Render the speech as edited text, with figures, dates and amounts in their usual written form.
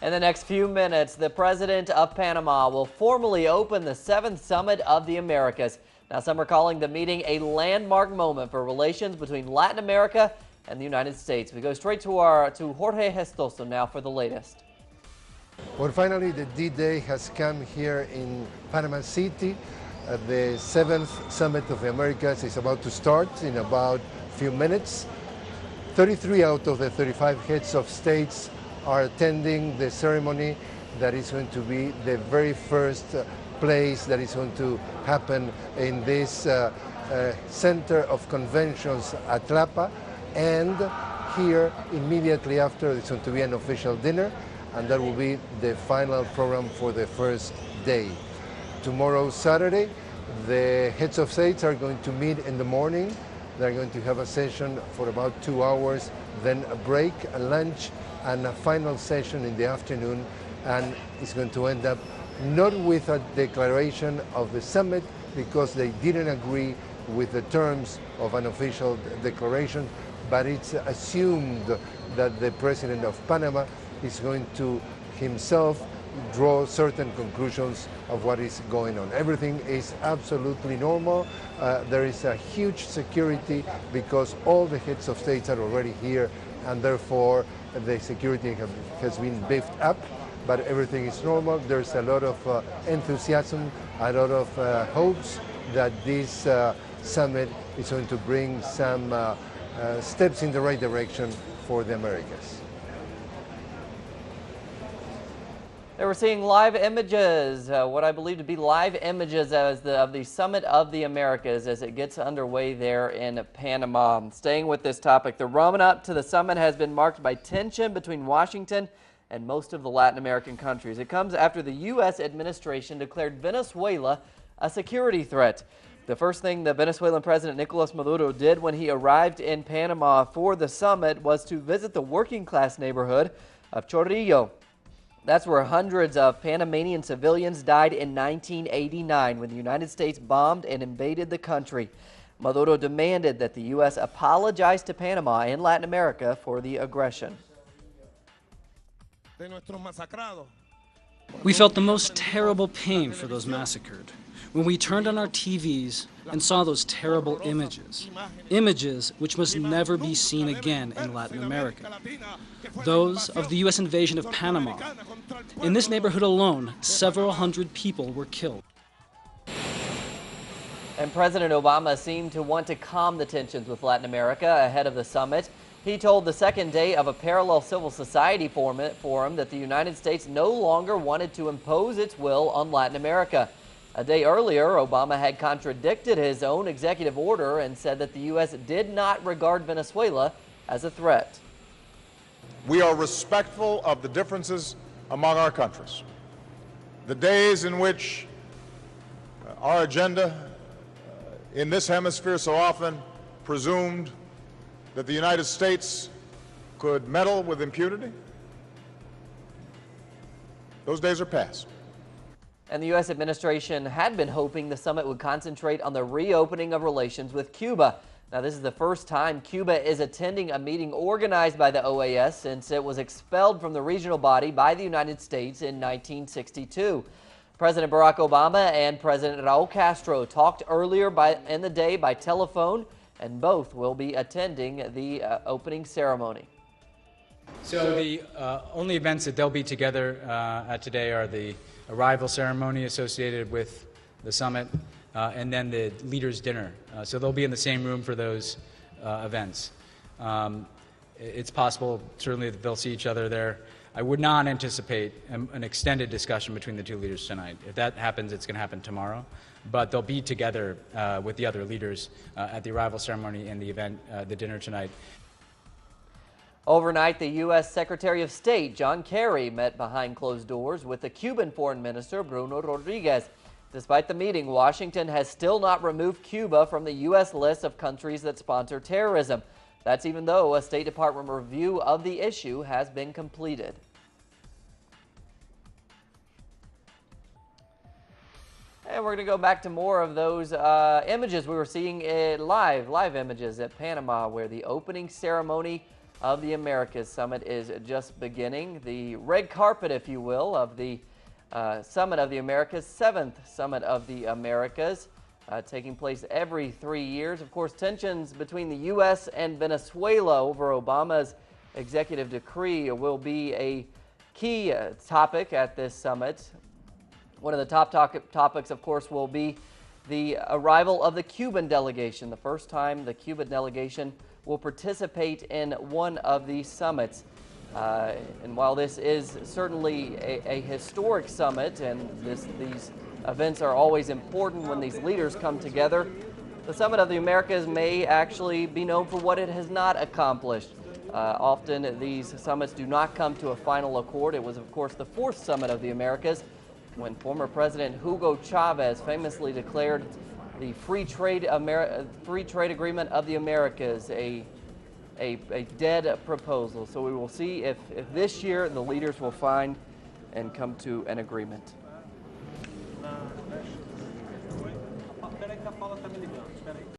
In the next few minutes, the president of Panama will formally open the 7th Summit of the Americas. Now, some are calling the meeting a landmark moment for relations between Latin America and the United States. We go straight to Jorge Gestoso now for the latest. Well, finally, the D-Day has come here in Panama City. The 7th Summit of the Americas is about to start in about a few minutes. 33 out of the 35 heads of states are attending the ceremony that is going to be the very first place that is going to happen in this center of conventions at Tlapa. And here, immediately after, there's going to be an official dinner, and that will be the final program for the first day. Tomorrow, Saturday, the heads of states are going to meet in the morning. They're going to have a session for about 2 hours, then a break, a lunch, and a final session in the afternoon. And it's going to end up not with a declaration of the summit, because they didn't agree with the terms of an official declaration, but it's assumed that the president of Panama is going to himself draw certain conclusions of what is going on. Everything is absolutely normal. There is a huge security because all the heads of states are already here, and therefore the security has been beefed up, but everything is normal. There's a lot of enthusiasm, a lot of hopes that this summit is going to bring some steps in the right direction for the Americas. They were seeing live images, what I believe to be live images of the Summit of the Americas as it gets underway there in Panama. Staying with this topic, the run-up to the summit has been marked by tension between Washington and most of the Latin American countries. It comes after the U.S. administration declared Venezuela a security threat. The first thing the Venezuelan President Nicolas Maduro did when he arrived in Panama for the summit was to visit the working-class neighborhood of Chorrillo. That's where hundreds of Panamanian civilians died in 1989 when the United States bombed and invaded the country. Maduro demanded that the U.S. apologize to Panama and Latin America for the aggression. We felt the most terrible pain for those massacred when we turned on our TVs and saw those terrible images, images which must never be seen again in Latin America, those of the U.S. invasion of Panama. In this neighborhood alone, several hundred people were killed. And President Obama seemed to want to calm the tensions with Latin America ahead of the summit. He told the second day of a parallel civil society forum that the United States no longer wanted to impose its will on Latin America. A day earlier, Obama had contradicted his own executive order and said that the U.S. did not regard Venezuela as a threat. We are respectful of the differences among our countries. The days in which our agenda in this hemisphere so often presumed that the United States could meddle with impunity, those days are past. And the U.S. administration had been hoping the summit would concentrate on the reopening of relations with Cuba. Now, this is the first time Cuba is attending a meeting organized by the OAS since it was expelled from the regional body by the United States in 1962. President Barack Obama and President Raul Castro talked earlier in the day by telephone, and both will be attending the opening ceremony. So the only events that they'll be together at today are the arrival ceremony associated with the summit and then the leaders' dinner. So they'll be in the same room for those events. It's possible, certainly, that they'll see each other there. I would not anticipate an extended discussion between the two leaders tonight. If that happens, it's going to happen tomorrow. But they'll be together with the other leaders at the arrival ceremony and the event, the dinner tonight. Overnight, the U.S. Secretary of State, John Kerry, met behind closed doors with the Cuban Foreign Minister, Bruno Rodriguez. Despite the meeting, Washington has still not removed Cuba from the U.S. list of countries that sponsor terrorism. That's even though a State Department review of the issue has been completed. And we're going to go back to more of those images we were seeing live images at Panama, where the opening ceremony of the Americas Summit is just beginning. The red carpet, if you will, of the Summit of the Americas, 7th Summit of the Americas, taking place every 3 years. Of course, tensions between the U.S. and Venezuela over Obama's executive decree will be a key topic at this summit. One of the top topics, of course, will be the arrival of the Cuban delegation, the first time the Cuban delegation will participate in one of these summits. And while this is certainly a historic summit, and these events are always important when these leaders come together, the Summit of the Americas may actually be known for what it has not accomplished. Often these summits do not come to a final accord. It was, of course, the 4th Summit of the Americas when former President Hugo Chavez famously declared the free trade agreement of the Americas a dead proposal. So we will see if this year the leaders will find and come to an agreement.